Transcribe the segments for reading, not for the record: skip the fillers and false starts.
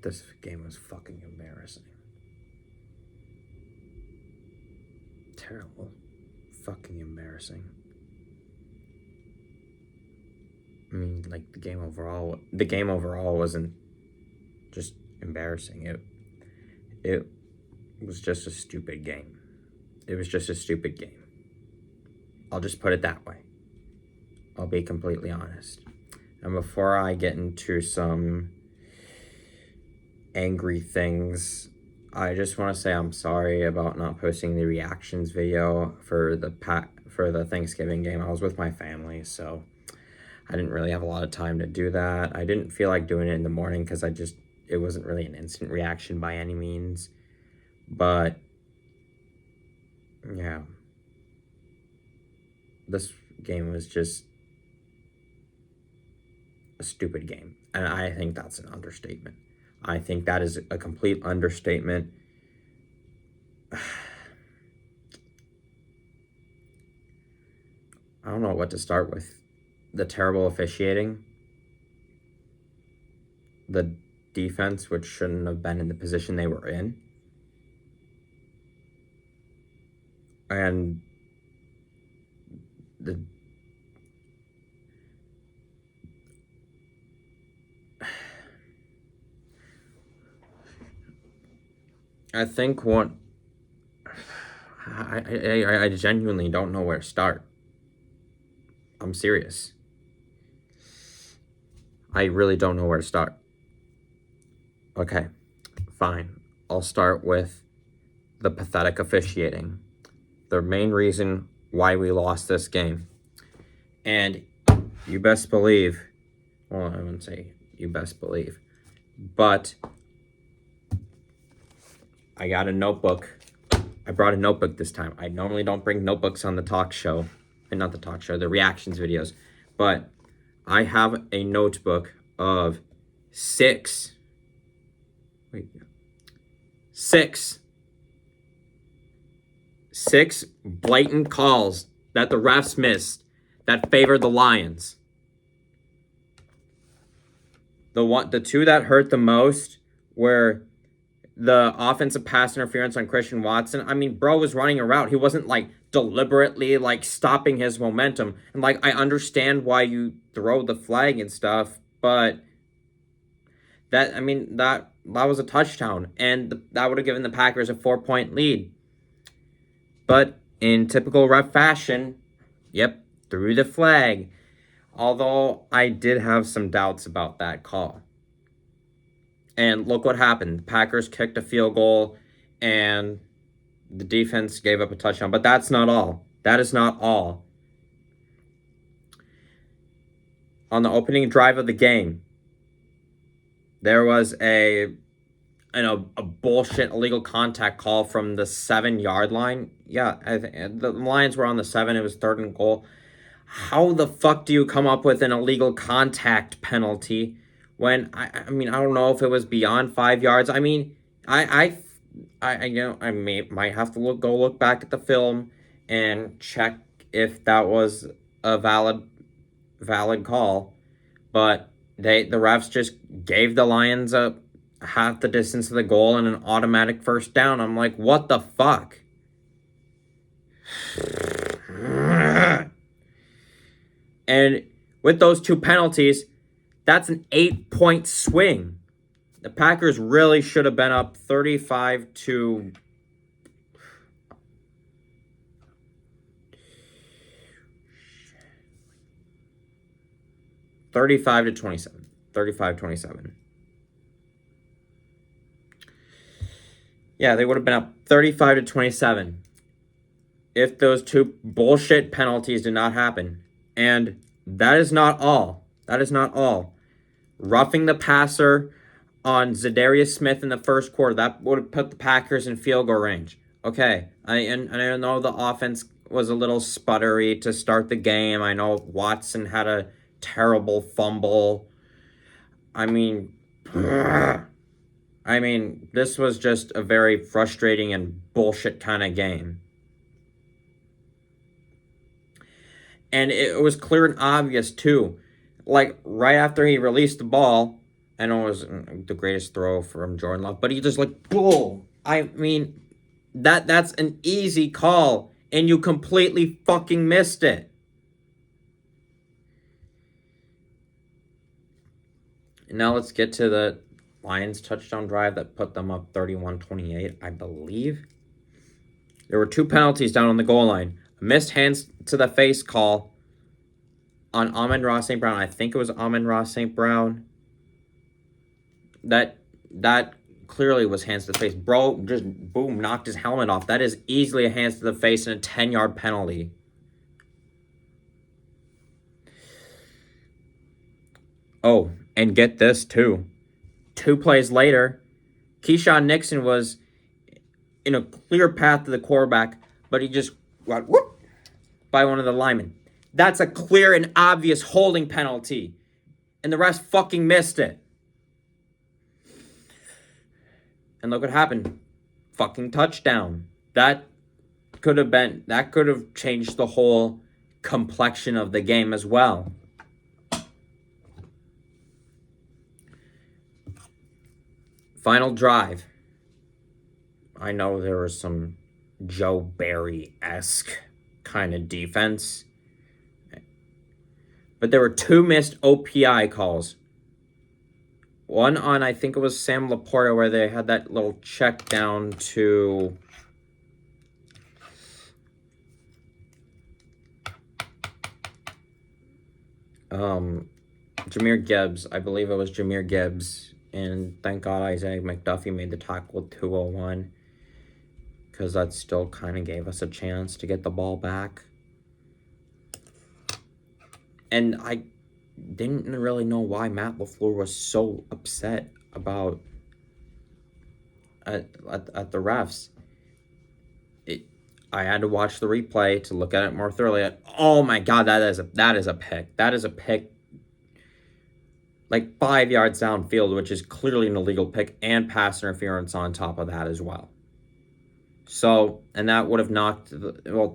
This game was fucking embarrassing. Terrible. Fucking embarrassing. I mean, like, the game overall wasn't just embarrassing. It was just a stupid game. It was just a stupid game. I'll just put it that way. I'll be completely honest. And before I get into some angry things, I just want to say I'm sorry about not posting the reactions video for the Thanksgiving game. I was with my family, so I didn't really have a lot of time to do that. I didn't feel like doing it in the morning because it wasn't really an instant reaction by any means. But yeah, this game was just a stupid game, and I think that's an understatement. I think that is a complete understatement. I don't know what to start with. The terrible officiating, the defense, which shouldn't have been in the position they were in, and I think what I genuinely don't know where to start. I'm serious. I really don't know where to start. Okay, fine. I'll start with the pathetic officiating. The main reason why we lost this game. And you best believe, well, I wouldn't say you best believe, but I got a notebook. I brought a notebook this time. I normally don't bring notebooks on the talk show, and not the talk show, the reactions videos, but I have a notebook of six blatant calls that the refs missed that favored the Lions. The two that hurt the most were the offensive pass interference on Christian Watson. I mean, bro was running a route. He wasn't, like, deliberately, like, stopping his momentum. And, like, I understand why you throw the flag and stuff, but that was a touchdown. And that would have given the Packers a 4-point lead. But in typical ref fashion, yep, threw the flag. Although I did have some doubts about that call. And look what happened. The Packers kicked a field goal, and the defense gave up a touchdown. But that's not all. That is not all. On the opening drive of the game, there was a bullshit illegal contact call from the 7-yard line. Yeah, the Lions were on the 7. It was 3rd and goal. How the fuck do you come up with an illegal contact penalty when I don't know if it was beyond 5 yards. I mean, I might have to go look back at the film and check if that was a valid call, but the refs just gave the Lions a half the distance of the goal and an automatic first down. I'm like, what the fuck? And with those two penalties, that's an 8-point swing. The Packers really should have been up 35 to 27. 35-27. Yeah, they would have been up 35-27 if those two bullshit penalties did not happen. And that is not all. That is not all. Roughing the passer on Zadarius Smith in the first quarter, that would have put the Packers in field goal range. Okay, I know the offense was a little sputtery to start the game. I know Watson had a terrible fumble. I mean, this was just a very frustrating and bullshit kind of game. And it was clear and obvious, too. Like, right after he released the ball, I know it was the greatest throw from Jordan Love, but he just like, bull. I mean, that's an easy call, and you completely fucking missed it. And now let's get to the Lions touchdown drive that put them up 31-28, I believe. There were 2 penalties down on the goal line. A missed hands to the face call on Amon-Ra St. Brown. I think it was Amon-Ra St. Brown. That clearly was hands to the face. Bro just, boom, knocked his helmet off. That is easily a hands to the face and a 10-yard penalty. Oh, and get this, too. 2 plays later, Keyshawn Nixon was in a clear path to the quarterback, but he just got whoop by one of the linemen. That's a clear and obvious holding penalty, and the refs fucking missed it. And look what happened. Fucking touchdown. That could have changed the whole complexion of the game as well. Final drive. I know there was some Joe Barry-esque kind of defense, but there were 2 missed OPI calls. One on, I think it was Sam Laporta, where they had that little check down to Jahmyr Gibbs. I believe it was Jahmyr Gibbs. And thank God Isaiah McDuffie made the tackle with 2:01, because that still kind of gave us a chance to get the ball back. And I didn't really know why Matt LaFleur was so upset about at the refs. I had to watch the replay to look at it more thoroughly. Oh my God, that is a pick. That is a pick like 5 yards downfield, which is clearly an illegal pick, and pass interference on top of that as well. So, and that would have knocked,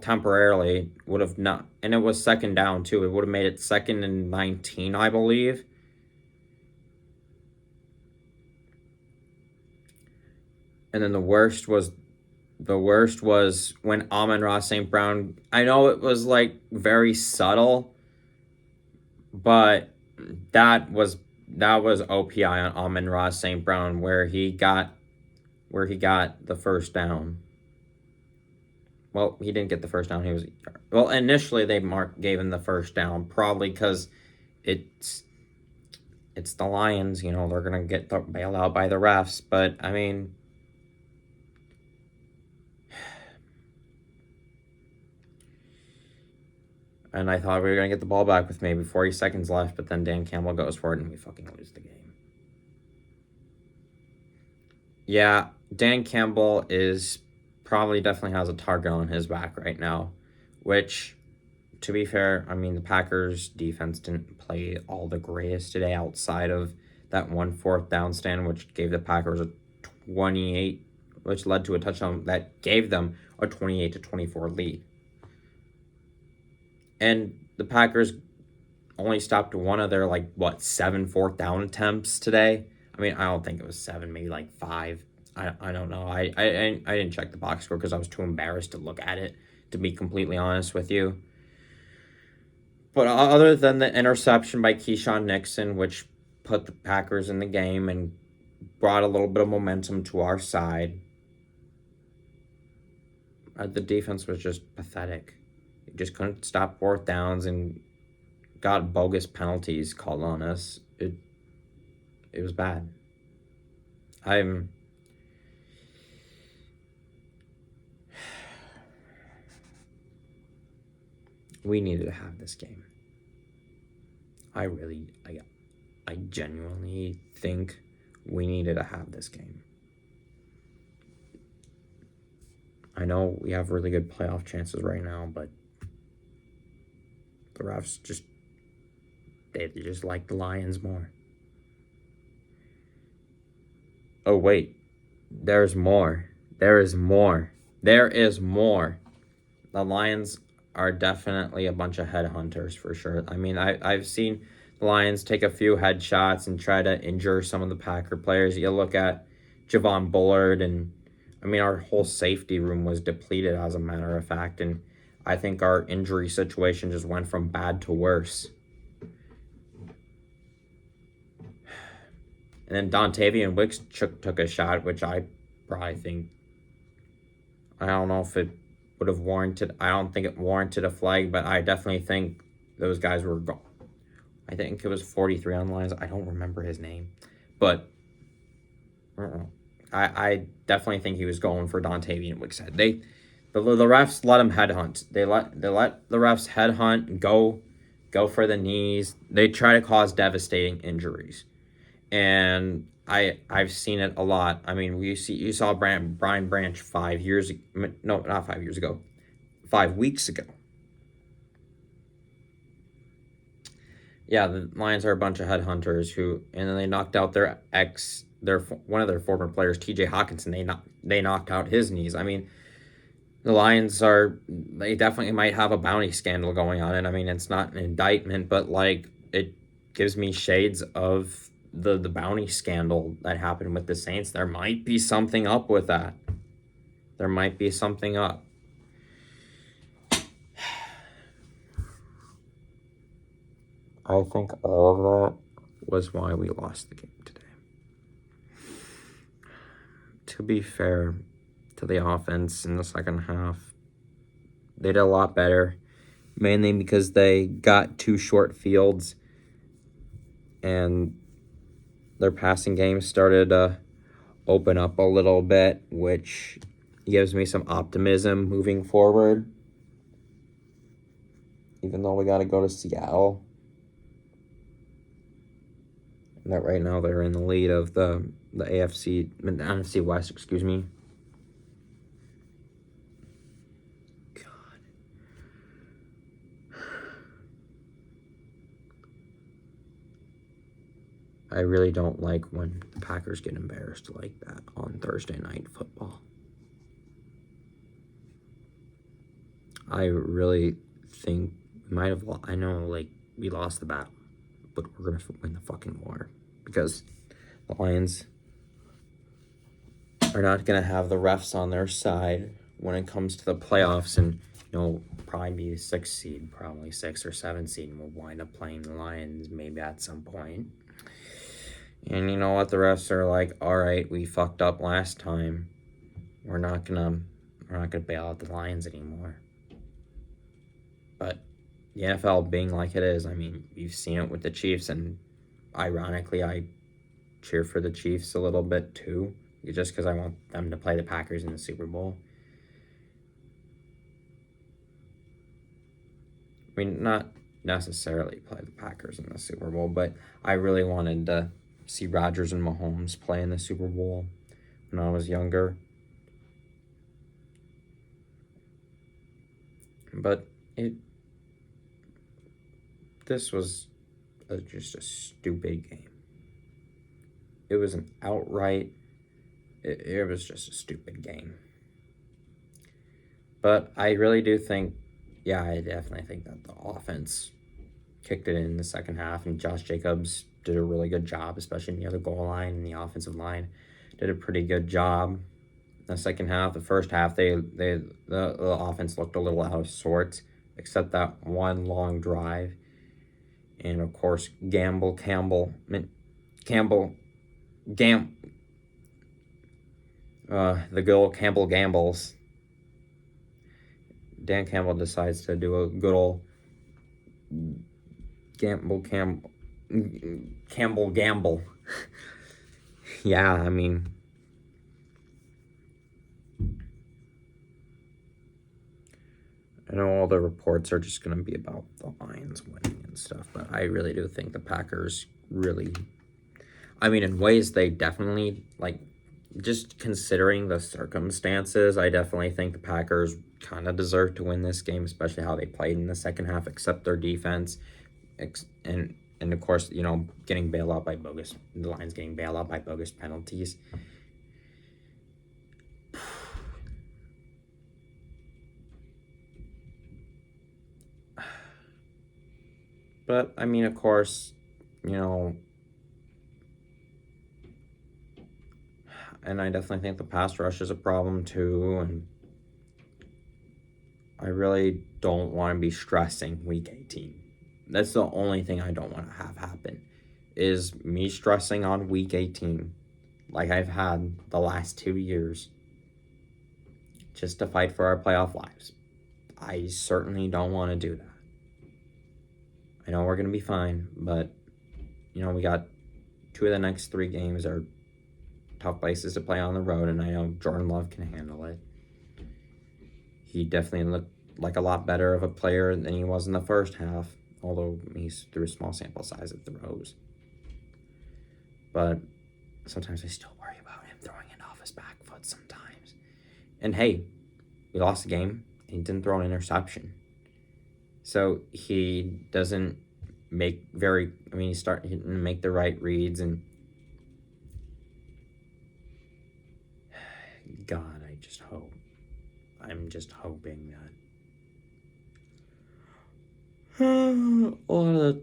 temporarily would have not, and it was 2nd down too. It would have made it 2nd and 19, I believe. And then the worst was when Amon-Ra St. Brown, I know it was like very subtle, but that was OPI on Amon-Ra St. Brown, where he got the first down. Well, he didn't get the first down. Initially they gave him the first down, probably because it's the Lions. You know, they're gonna get bailed out by the refs. But I mean, and I thought we were gonna get the ball back with maybe 40 seconds left, but then Dan Campbell goes for it, and we fucking lose the game. Yeah, Dan Campbell definitely has a target on his back right now, which, to be fair, I mean, the Packers defense didn't play all the greatest today outside of that 1 4th down stand, which gave the Packers a 28, which led to a touchdown that gave them a 28-24 lead. And the Packers only stopped one of their 7 4th down attempts today. I mean, I don't think it was 7, maybe 5. I don't know. I didn't check the box score because I was too embarrassed to look at it, to be completely honest with you. But other than the interception by Keyshawn Nixon, which put the Packers in the game and brought a little bit of momentum to our side, the defense was just pathetic. It just couldn't stop 4th downs and got bogus penalties called on us. It was bad. We needed to have this game. I genuinely think we needed to have this game. I know we have really good playoff chances right now, but the refs they just like the Lions more. Oh, wait. There's more. There is more. The Lions are definitely a bunch of headhunters for sure. I mean, I've seen the the Lions take a few headshots and try to injure some of the Packer players. You look at Javon Bullard, and I mean, our whole safety room was depleted, as a matter of fact, and I think our injury situation just went from bad to worse. And then Dontavian Wicks took a shot, which I probably think, I don't know if it would have warranted, I don't think it warranted a flag, but I definitely think those guys were, I think it was 43 on the lines. I don't remember his name, but I definitely think he was going for Dontavian Wicks' head. The refs let him headhunt. They let the refs headhunt, go for the knees. They try to cause devastating injuries, and I've seen it a lot. I mean, you saw Brian Branch 5 years, no, not 5 years ago, 5 weeks ago. Yeah, the Lions are a bunch of headhunters and then they knocked out one of their former players, T.J. Hawkinson. They knocked out his knees. I mean, the Lions they definitely might have a bounty scandal going on, and I mean, it's not an indictment, but like, it gives me shades of the bounty scandal that happened with the Saints. There might be something up with that. There might be something up. I think all of that was why we lost the game today. To be fair to the offense in the second half, they did a lot better, mainly because they got 2 short fields and their passing game started to open up a little bit, which gives me some optimism moving forward. Even though we got to go to Seattle. And that right now they're in the lead of the NFC West, excuse me. God. I really don't like when the Packers get embarrassed like that on Thursday Night Football. I really think we might have, I know, like, we lost the battle, but we're going to win the fucking war, because the Lions are not going to have the refs on their side when it comes to the playoffs, and, probably be a 6 seed, probably 6 or 7 seed, and we'll wind up playing the Lions maybe at some point. And you know what? The refs are like, all right, we fucked up last time. We're not gonna bail out the Lions anymore. But the NFL being like it is, I mean, you've seen it with the Chiefs, and ironically, I cheer for the Chiefs a little bit too, just because I want them to play the Packers in the Super Bowl. I mean, not necessarily play the Packers in the Super Bowl, but I really wanted to see Rodgers and Mahomes play in the Super Bowl when I was younger. But this was just a stupid game. It was an outright, it was just a stupid game. But I really do think, I definitely think that the offense kicked it in the second half, and Josh Jacobs did a really good job, especially in the other goal line, and the offensive line did a pretty good job. In the second half, the first half, the offense looked a little out of sorts, except that one long drive. And of course, the good old Campbell gambles. Dan Campbell decides to do a good old Campbell gamble. Yeah, I mean, I know all the reports are just going to be about the Lions winning and stuff, but I really do think the Packers really, I mean, in ways they definitely, like, just considering the circumstances, I definitely think the Packers kind of deserve to win this game, especially how they played in the second half, except their defense. And of course, getting bailed out by the Lions getting bailed out by bogus penalties. But, I mean, of course, you know, and I definitely think the pass rush is a problem too, and I really don't want to be stressing week 18. That's the only thing I don't want to have happen, is me stressing on week 18 like I've had the last 2 years just to fight for our playoff lives. I certainly don't want to do that. I know we're going to be fine, but, we got 2 of the next 3 games are tough places to play on the road, and I know Jordan Love can handle it. He definitely looked like a lot better of a player than he was in the first half, although he's through a small sample size of throws. But sometimes I still worry about him throwing it off his back foot sometimes. And hey, we lost the game, and he didn't throw an interception. So he doesn't make he make the right reads, and God, I'm just hoping that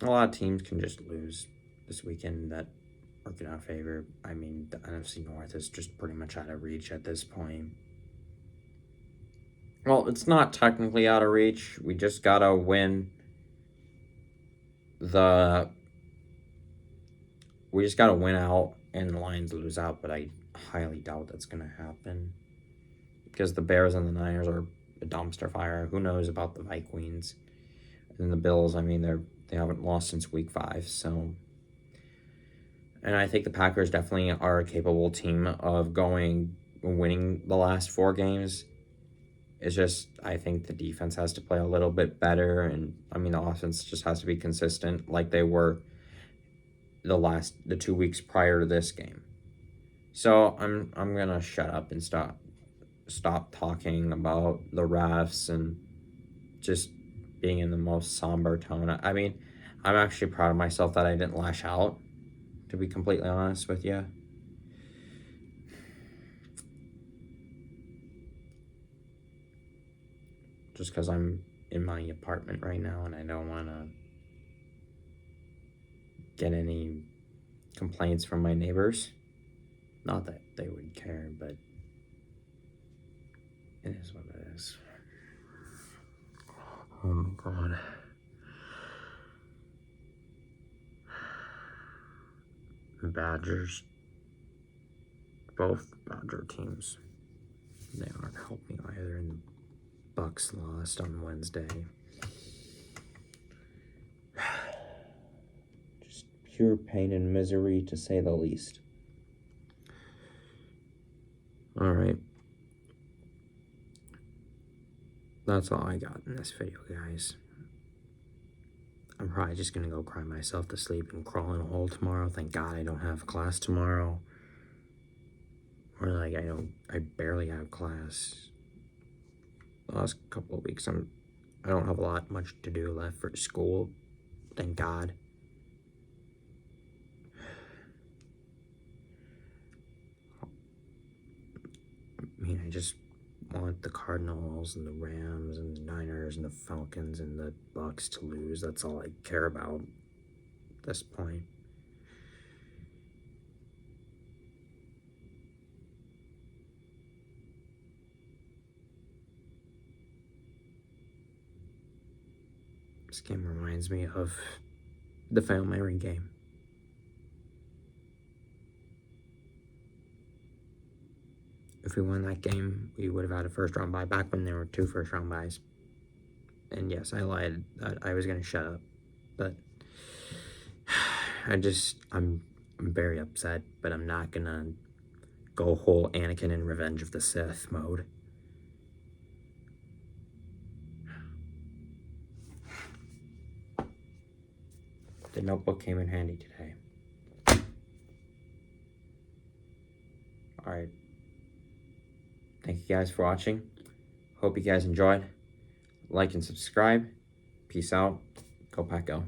a lot of teams can just lose this weekend that work in our favor. I mean, the NFC North is just pretty much out of reach at this point. Well, it's not technically out of reach. We just gotta win out and the Lions lose out, but I highly doubt that's gonna happen because the Bears and the Niners are a dumpster fire. Who knows about the Vikings and the Bills? I mean, they haven't lost since week 5, so. And I think the Packers definitely are a capable team of winning the last 4 games. It's just, I think the defense has to play a little bit better, and the offense just has to be consistent like they were the 2 weeks prior to this game. So I'm gonna shut up and stop talking about the refs and just being in the most somber tone. I'm actually proud of myself that I didn't lash out, to be completely honest with you. Just because I'm in my apartment right now and I don't want to get any complaints from my neighbors. Not that they would care, but it is what it is. Oh my God. Badgers. Both Badger teams. They aren't helping either, and the Bucks lost on Wednesday. Just pure pain and misery, to say the least. Alright. That's all I got in this video, guys. I'm probably just gonna go cry myself to sleep and crawl in a hole tomorrow. Thank God I don't have class tomorrow. Or I barely have class. The last couple of weeks, I don't have much to do left for school. Thank God. I just want the Cardinals and the Rams and the Niners and the Falcons and the Bucks to lose. That's all I care about at this point. This game reminds me of the Family Ring game. If we won that game, we would have had a first-round bye back when there were 2 first-round byes. And yes, I lied. I was going to shut up. But I'm very upset, but I'm not going to go whole Anakin in Revenge of the Sith mode. The notebook came in handy today. Alright. Thank you guys for watching. Hope you guys enjoyed. Like and subscribe. Peace out. Go Pack Go.